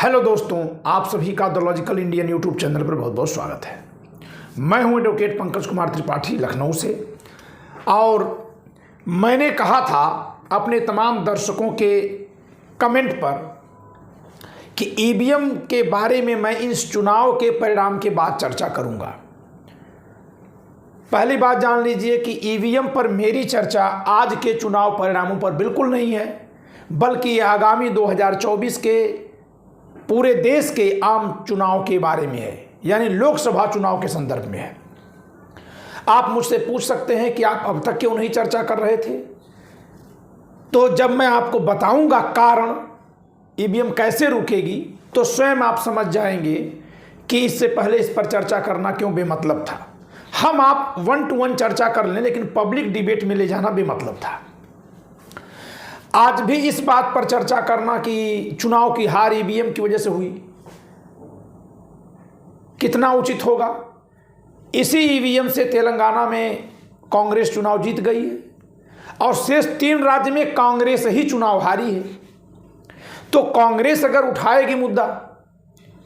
Hello दोस्तों, आप सभी का the logical Indian YouTube channel पर बहुत बहुत स्वागत है। मैं हूं एडवोकेट पंकज कुमार त्रिपाठी लखनऊ से। और मैंने कहा था अपने तमाम दर्शकों के कमेंट पर कि ईवीएम के बारे में मैं इस चुनाव के परिणाम के बाद चर्चा करूंगा। पहली बात जान लीजिए कि ईवीएम पर मेरी चर्चा आज के चुनाव परिणामों पर बिल्कुल नहीं है, बल्कि आगामी 2024 के पूरे देश के आम चुनाव के बारे में है, यानी लोकसभा चुनाव के संदर्भ में है। आप मुझसे पूछ सकते हैं कि आप अब तक क्यों नहीं चर्चा कर रहे थे। तो जब मैं आपको बताऊंगा कारण ईवीएम कैसे रुकेगी, तो स्वयं आप समझ जाएंगे कि इससे पहले इस पर चर्चा करना क्यों बेमतलब था। हम आप 1 to 1 चर्चा कर लें, लेकिन पब्लिक डिबेट में ले जाना बेमतलब था। आज भी इस बात पर चर्चा करना कि चुनाव की हार ईवीएम की वजह से हुई कितना उचित होगा। इसी ईवीएम से तेलंगाना में कांग्रेस चुनाव जीत गई है और शेष 3 राज्य में कांग्रेस ही चुनाव हारी है। तो कांग्रेस अगर उठाएगी मुद्दा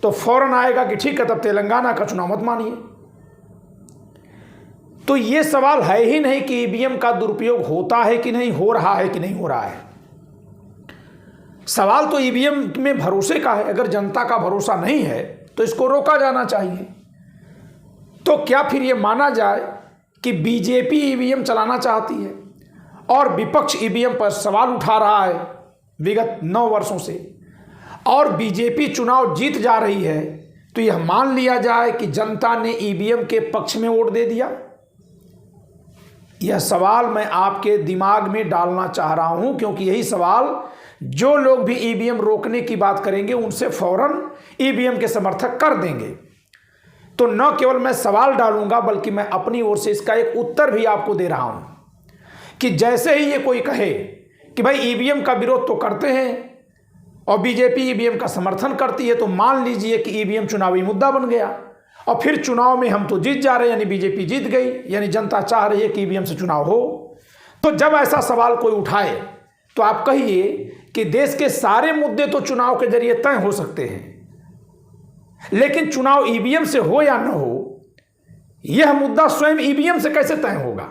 तो फौरन आएगा कि ठीक है, तब तेलंगाना का चुनाव मत मानिए। तो ये सवाल है ही नहीं कि ईवीएम का दुरुपयोग होता है कि नहीं, हो रहा है कि नहीं हो रहा है। सवाल तो ईवीएम में भरोसे का है। अगर जनता का भरोसा नहीं है तो इसको रोका जाना चाहिए। तो क्या फिर ये माना जाए कि बीजेपी ईवीएम चलाना चाहती है और विपक्ष ईवीएम पर सवाल उठा रहा है विगत 9 वर्षों से, और बीजेपी चुनाव जीत जा रही है, तो यह मान लिया जाए कि जनता ने ईवीएम के पक्ष में वोट दे दिया? यह सवाल मैं आपके दिमाग में डालना चाह रहा हूं, क्योंकि यही सवाल जो लोग भी ईवीएम रोकने की बात करेंगे उनसे फौरन ईवीएम के समर्थक कर देंगे। तो न केवल मैं सवाल डालूंगा, बल्कि मैं अपनी ओर से इसका एक उत्तर भी आपको दे रहा हूं कि जैसे ही ये कोई कहे कि भाई ईवीएम का विरोध तो करते हैं और बीजेपी ईवीएम का समर्थन करती है, तो मान लीजिए कि ईवीएम चुनावी मुद्दा बन गया और फिर चुनाव में हम तो जीत जा रहे हैं, यानी बीजेपी जीत गई, यानी जनता चाह रही है कि ईवीएम से चुनाव हो। तो जब ऐसा सवाल कोई उठाए तो आप कहिए कि देश के सारे मुद्दे तो चुनाव के जरिए तय हो सकते हैं, लेकिन चुनाव ईवीएम से हो या न हो, यह मुद्दा स्वयं ईवीएम से कैसे तय होगा?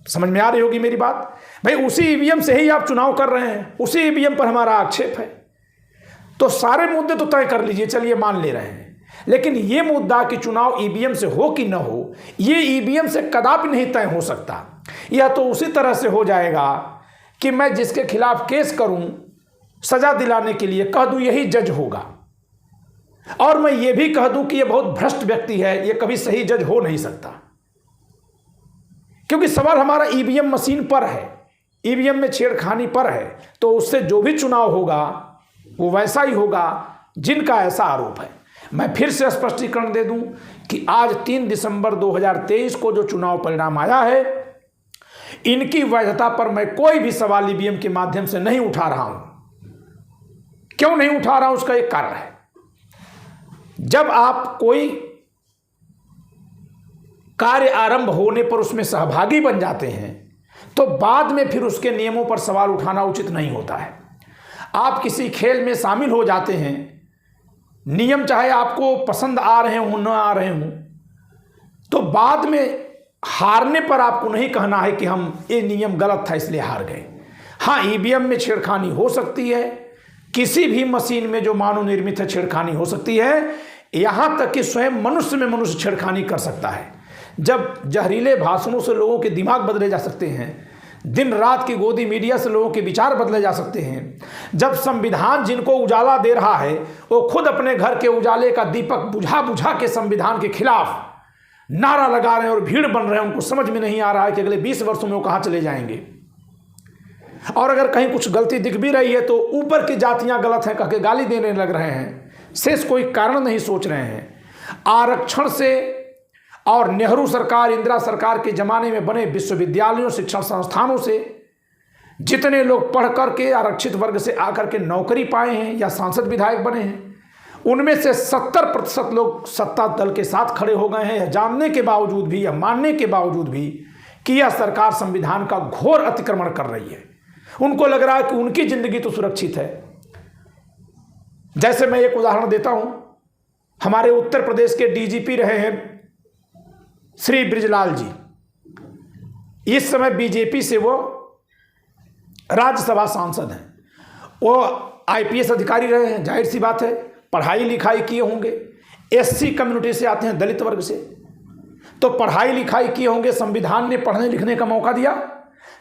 समझ में आ रही होगी मेरी बात। भाई उसी ईवीएम से ही आप चुनाव कर रहे हैं, उसी ईवीएम पर हमारा आक्षेप है, तो सारे मुद्दे तो तय कर लीजिए, चलिए मान ले रहे हैं। लेकिन यह मुद्दा कि चुनाव ईवीएम से हो कि न हो, यह ईवीएम से कदापि नहीं तय हो सकता। यह तो उसी तरह से हो जाएगा कि मैं जिसके खिलाफ केस करूं सजा दिलाने के लिए, कह दूं यही जज होगा, और मैं ये भी कह दूं कि यह बहुत भ्रष्ट व्यक्ति है, यह कभी सही जज हो नहीं सकता। क्योंकि सवाल हमारा ईवीएम मशीन पर है, ईवीएम में छेड़खानी पर है, तो उससे जो भी चुनाव होगा वो वैसा ही होगा जिनका ऐसा आरोप है। मैं फिर से स्पष्टीकरण दे दूं कि आज 3 दिसंबर 2023 को जो चुनाव परिणाम आया है, इनकी वैधता पर मैं कोई भी सवाल ईवीएम के माध्यम से नहीं उठा रहा हूं। क्यों नहीं उठा रहा हूं, उसका एक कारण है। जब आप कोई कार्य आरंभ होने पर उसमें सहभागी बन जाते हैं, तो बाद में फिर उसके नियमों पर सवाल उठाना उचित नहीं होता है। आप किसी खेल में शामिल हो जाते हैं, नियम चाहे आपको पसंद आ रहे हों न आ रहे हों, तो बाद में हारने पर आपको नहीं कहना है कि हम ये नियम गलत था इसलिए हार गए। हाँ, ईवीएम में छेड़खानी हो सकती है, किसी भी मशीन में जो मानव निर्मित है छेड़खानी हो सकती है, यहाँ तक कि स्वयं मनुष्य में मनुष्य छेड़खानी कर सकता है। जब जहरीले भाषणों से लोगों के दिमाग बदले जा सकते हैं, दिन रात की गोदी मीडिया से लोगों के विचार बदले जा सकते हैं, जब संविधान जिनको उजाला दे रहा है वो खुद अपने घर के उजाले का दीपक बुझा बुझा के संविधान के खिलाफ नारा लगा रहे हैं और भीड़ बन रहे हैं, उनको समझ में नहीं आ रहा है कि अगले 20 वर्षों में वो कहां चले जाएंगे। और अगर कहीं कुछ गलती दिख भी रही है तो ऊपर की जातियां गलत हैं कह के गाली देने लग रहे हैं, शेष कोई कारण नहीं सोच रहे हैं। आरक्षण से और नेहरू सरकार, इंदिरा सरकार के जमाने में बने विश्वविद्यालयों, शिक्षण संस्थानों से जितने लोग पढ़ करके आरक्षित वर्ग से आकर के नौकरी पाए हैं या सांसद विधायक बने हैं, उनमें से 70% लोग सत्ता दल के साथ खड़े हो गए हैं, यह जानने के बावजूद भी, यह मानने के बावजूद भी कि यह सरकार संविधान का घोर अतिक्रमण कर रही है। उनको लग रहा है कि उनकी जिंदगी तो सुरक्षित है, जैसे मैं एक उदाहरण देता हूं, हमारे उत्तर प्रदेश के डीजीपी रहे हैं श्री बृजलाल जी। इस समय बीजेपी से वो राज्यसभा सांसद हैं। वो आईपीएस अधिकारी रहे हैं, जाहिर सी बात है पढ़ाई लिखाई किए होंगे, एससी कम्युनिटी से आते हैं, दलित वर्ग से, तो पढ़ाई लिखाई किए होंगे। संविधान ने पढ़ने लिखने का मौका दिया,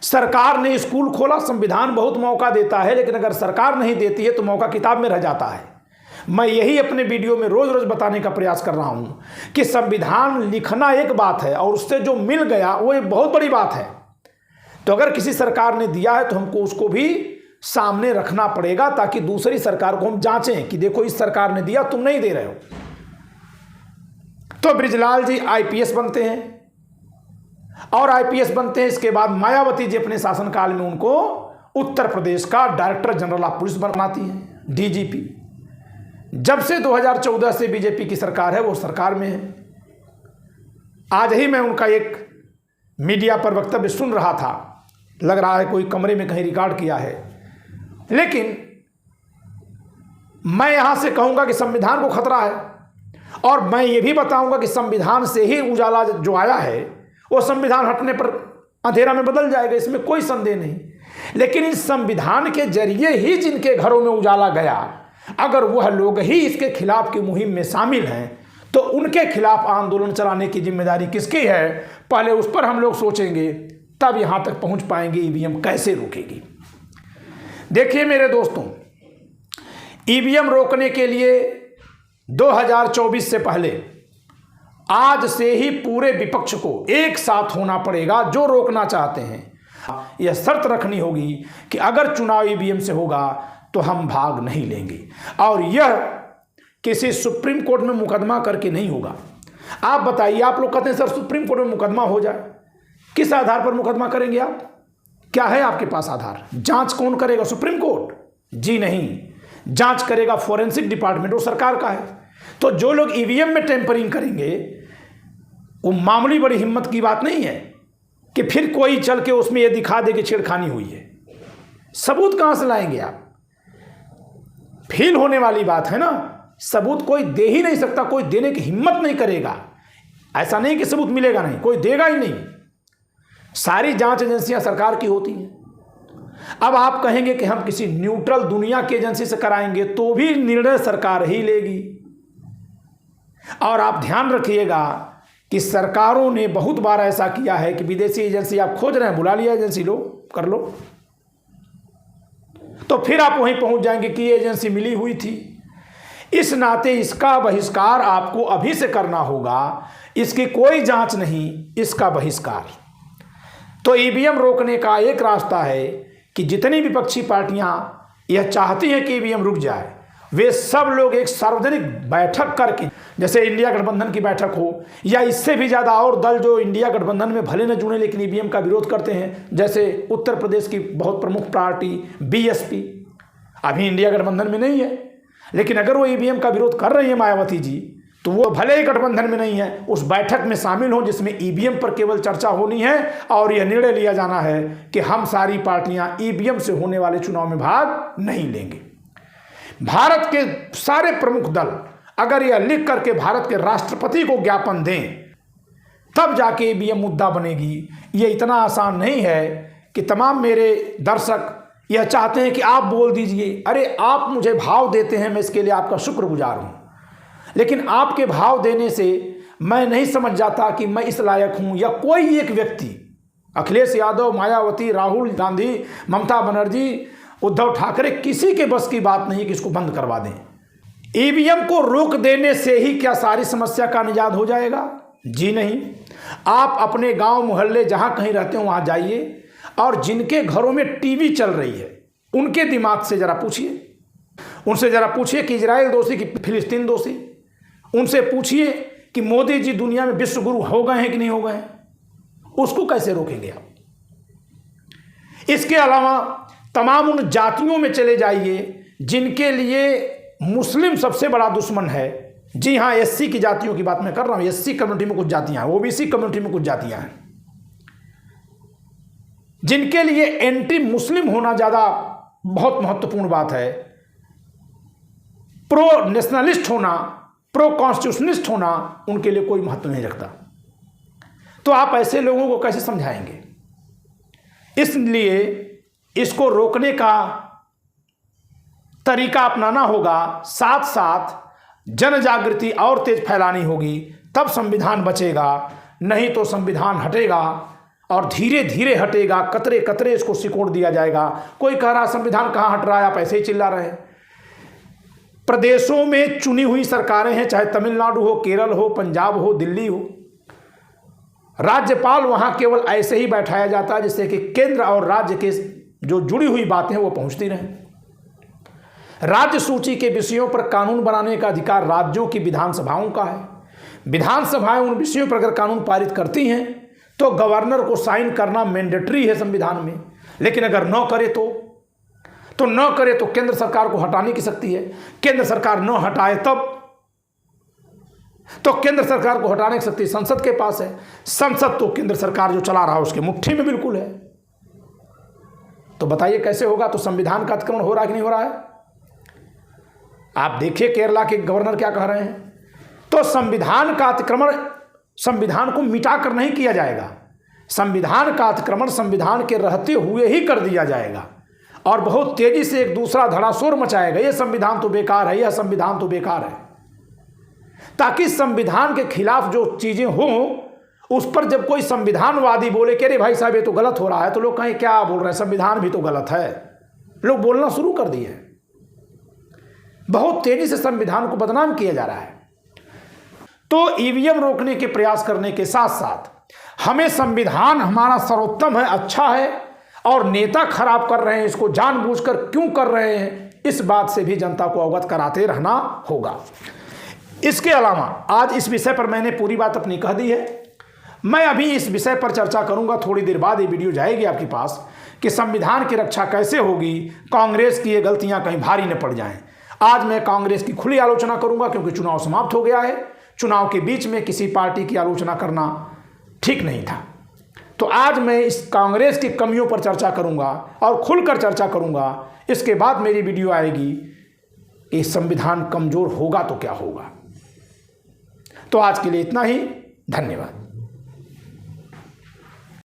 सरकार ने स्कूल खोला। संविधान बहुत मौका देता है, लेकिन अगर सरकार नहीं देती है तो मौका किताब में रह जाता है। मैं यही अपने वीडियो में रोज रोज बताने का प्रयास कर रहा हूं कि संविधान लिखना एक बात है और उससे जो मिल गया वो एक बहुत बड़ी बात है। तो अगर किसी सरकार ने दिया है तो हमको उसको भी सामने रखना पड़ेगा, ताकि दूसरी सरकार को हम जांचें कि देखो इस सरकार ने दिया, तुम नहीं दे रहे हो। तो बृजलाल जी आईपीएस बनते हैं, और आईपीएस बनते हैं, इसके बाद मायावती जी अपने शासनकाल में उनको उत्तर प्रदेश का डायरेक्टर जनरल ऑफ पुलिस बनाती हैं, डीजीपी। जब से 2014 से बीजेपी की सरकार है, वो सरकार में है। आज ही मैं उनका एक मीडिया पर वक्तव्य सुन रहा था, लग रहा है कोई कमरे में कहीं रिकॉर्ड किया है। लेकिन मैं यहां से कहूंगा कि संविधान को खतरा है, और मैं ये भी बताऊंगा कि संविधान से ही उजाला जो आया है वो संविधान हटने पर अंधेरा में बदल जाएगा, इसमें कोई संदेह नहीं। लेकिन इस संविधान के जरिए ही जिनके घरों में उजाला गया, अगर वह लोग ही इसके खिलाफ की मुहिम में शामिल हैं, तो उनके खिलाफ आंदोलन चलाने की जिम्मेदारी किसकी है, पहले उस पर हम लोग सोचेंगे, तब यहां तक पहुंच पाएंगे ईवीएम कैसे रोकेगी। देखिए मेरे दोस्तों, ईवीएम रोकने के लिए 2024 से पहले आज से ही पूरे विपक्ष को एक साथ होना पड़ेगा, जो रोकना चाहते हैं। यह शर्त रखनी होगी कि अगर चुनाव ईवीएम से होगा तो हम भाग नहीं लेंगे, और यह किसी सुप्रीम कोर्ट में मुकदमा करके नहीं होगा। आप बताइए, आप लोग कहते हैं सर सुप्रीम कोर्ट में मुकदमा हो जाए, किस आधार पर मुकदमा करेंगे आप? क्या है आपके पास आधार? जांच कौन करेगा? Supreme court? जी नहीं, जांच करेगा फॉरेंसिक डिपार्टमेंट, वो सरकार का है। तो जो लोग ईवीएम में टेम्परिंग करेंगे, वो मामूली बड़ी हिम्मत की बात नहीं है कि फिर कोई चल के उसमें ये दिखा दे कि छेड़खानी हुई है। सबूत कहां से लाएंगे आप? फील होने वाली बात है ना, सबूत कोई दे ही नहीं सकता, कोई देने की हिम्मत नहीं करेगा। ऐसा नहीं कि सबूत मिलेगा नहीं, कोई देगा ही नहीं। सारी जांच एजेंसियां सरकार की होती हैं। अब आप कहेंगे कि हम किसी न्यूट्रल दुनिया की एजेंसी से कराएंगे, तो भी निर्णय सरकार ही लेगी। और आप ध्यान रखिएगा कि सरकारों ने बहुत बार ऐसा किया है कि विदेशी एजेंसी आप खोज रहे हैं, बुला लिया एजेंसी, लो कर लो, तो फिर आप वहीं पहुंच जाएंगे कि ये एजेंसी मिली हुई थी। इस नाते इसका बहिष्कार आपको अभी से करना होगा, इसकी कोई जांच नहीं, इसका बहिष्कार। तो ईवीएम रोकने का एक रास्ता है कि जितनी विपक्षी पार्टियां यह चाहती हैं कि ईवीएम रुक जाए, वे सब लोग एक सार्वजनिक बैठक करके, जैसे इंडिया गठबंधन की बैठक हो, या इससे भी ज़्यादा और दल जो इंडिया गठबंधन में भले न जुड़े लेकिन ईवीएम का विरोध करते हैं, जैसे उत्तर प्रदेश की बहुत प्रमुख पार्टी बीएसपी, अभी इंडिया गठबंधन में नहीं है, लेकिन अगर वो ईवीएम का विरोध कर रही है मायावती जी, तो वो भले ही गठबंधन में नहीं है, उस बैठक में शामिल हो जिसमें ईवीएम पर केवल चर्चा होनी है और यह निर्णय लिया जाना है कि हम सारी पार्टियां ईवीएम से होने वाले चुनाव में भाग नहीं लेंगे। भारत के सारे प्रमुख दल अगर यह लिख करके भारत के राष्ट्रपति को ज्ञापन दें, तब जाके ईवीएम मुद्दा बनेगी। यह इतना आसान नहीं है कि तमाम मेरे दर्शक यह चाहते हैं कि आप बोल दीजिए। अरे आप मुझे भाव देते हैं, मैं इसके लिए आपका शुक्रगुजार हूं, लेकिन आपके भाव देने से मैं नहीं समझ जाता कि मैं इस लायक हूं, या कोई एक व्यक्ति, अखिलेश यादव, मायावती, राहुल गांधी, ममता बनर्जी, उद्धव ठाकरे, किसी के बस की बात नहीं कि इसको बंद करवा दें। ईवीएम को रोक देने से ही क्या सारी समस्या का निजात हो जाएगा? जी नहीं। आप अपने गांव मोहल्ले जहां कहीं रहते हो वहां जाइए, और जिनके घरों में टीवी चल रही है उनके दिमाग से जरा पूछिए, उनसे जरा पूछिए कि इजराइल दोषी कि फिलिस्तीन दोषी। उनसे पूछिए कि मोदी जी दुनिया में विश्व गुरु हो गए हैं कि नहीं हो गए हैं। उसको कैसे रोकेंगे आप? इसके अलावा तमाम उन जातियों में चले जाइए जिनके लिए मुस्लिम सबसे बड़ा दुश्मन है। जी हाँ, एससी की जातियों की बात मैं कर रहा हूं। एससी कम्युनिटी में कुछ जातियां हैं, ओबीसी कम्युनिटी में कुछ जातियां हैं जिनके लिए एंटी मुस्लिम होना ज्यादा बहुत महत्वपूर्ण बात है। प्रो नेशनलिस्ट होना, प्रो कॉन्स्टिट्यूशनिस्ट होना उनके लिए कोई महत्व नहीं रखता। तो आप ऐसे लोगों को कैसे समझाएंगे? इसलिए इसको रोकने का तरीका अपनाना होगा, साथ साथ जन जागृति और तेज फैलानी होगी, तब संविधान बचेगा। नहीं तो संविधान हटेगा और धीरे धीरे हटेगा, कतरे कतरे इसको सिकोड़ दिया जाएगा। कोई कह रहा संविधान कहाँ हट रहा है, आप ऐसे ही चिल्ला रहे हैं। प्रदेशों में चुनी हुई सरकारें हैं, चाहे तमिलनाडु हो, केरल हो, पंजाब हो, दिल्ली हो, राज्यपाल वहां केवल ऐसे ही बैठाया जाता है जिससे कि केंद्र और राज्य के जो जुड़ी हुई बातें हैं वो पहुंचती रहें। राज्य सूची के विषयों पर कानून बनाने का अधिकार राज्यों की विधानसभाओं का है। विधानसभाएं उन विषयों पर अगर कानून पारित करती हैं तो गवर्नर को साइन करना मैंडेटरी है संविधान में, लेकिन अगर न करे तो केंद्र सरकार को हटाने की शक्ति है। केंद्र सरकार न हटाए तब तो केंद्र सरकार को हटाने की शक्ति संसद के पास है। संसद तो केंद्र सरकार जो चला रहा है उसके मुट्ठी में बिल्कुल है। तो बताइए कैसे होगा? तो संविधान का अतिक्रमण हो रहा है कि नहीं हो रहा है? आप देखिए केरला के गवर्नर क्या कह रहे हैं। तो संविधान का अतिक्रमण संविधान को मिटाकर नहीं किया जाएगा। संविधान का अतिक्रमण संविधान के रहते हुए ही कर दिया जाएगा और बहुत तेजी से एक दूसरा धड़ाशोर मचाएगा, यह संविधान तो बेकार है, यह संविधान तो बेकार है, ताकि संविधान के खिलाफ जो चीजें हों उस पर जब कोई संविधानवादी बोले कि अरे भाई साहब ये तो गलत हो रहा है, तो लोग कहें क्या बोल रहे हैं, संविधान भी तो गलत है। लोग बोलना शुरू कर दिए। बहुत तेजी से संविधान को बदनाम किया जा रहा है। तो ईवीएम रोकने के प्रयास करने के साथ साथ हमें संविधान हमारा सर्वोत्तम है, अच्छा है, और नेता खराब कर रहे हैं, इसको जानबूझकर क्यों कर रहे हैं, इस बात से भी जनता को अवगत कराते रहना होगा। इसके अलावा आज इस विषय पर मैंने पूरी बात अपनी कह दी है। मैं अभी इस विषय पर चर्चा करूंगा, थोड़ी देर बाद ये वीडियो जाएगी आपके पास, कि संविधान की रक्षा कैसे होगी, कांग्रेस की ये गलतियां कहीं भारी न पड़ जाएं। आज मैं कांग्रेस की खुली आलोचना करूंगा क्योंकि चुनाव समाप्त हो गया है। चुनाव के बीच में किसी पार्टी की आलोचना करना ठीक नहीं था। तो आज मैं इस कांग्रेस की कमियों पर चर्चा करूंगा और खुलकर चर्चा करूंगा। इसके बाद मेरी वीडियो आएगी कि संविधान कमजोर होगा तो क्या होगा। तो आज के लिए इतना ही, धन्यवाद।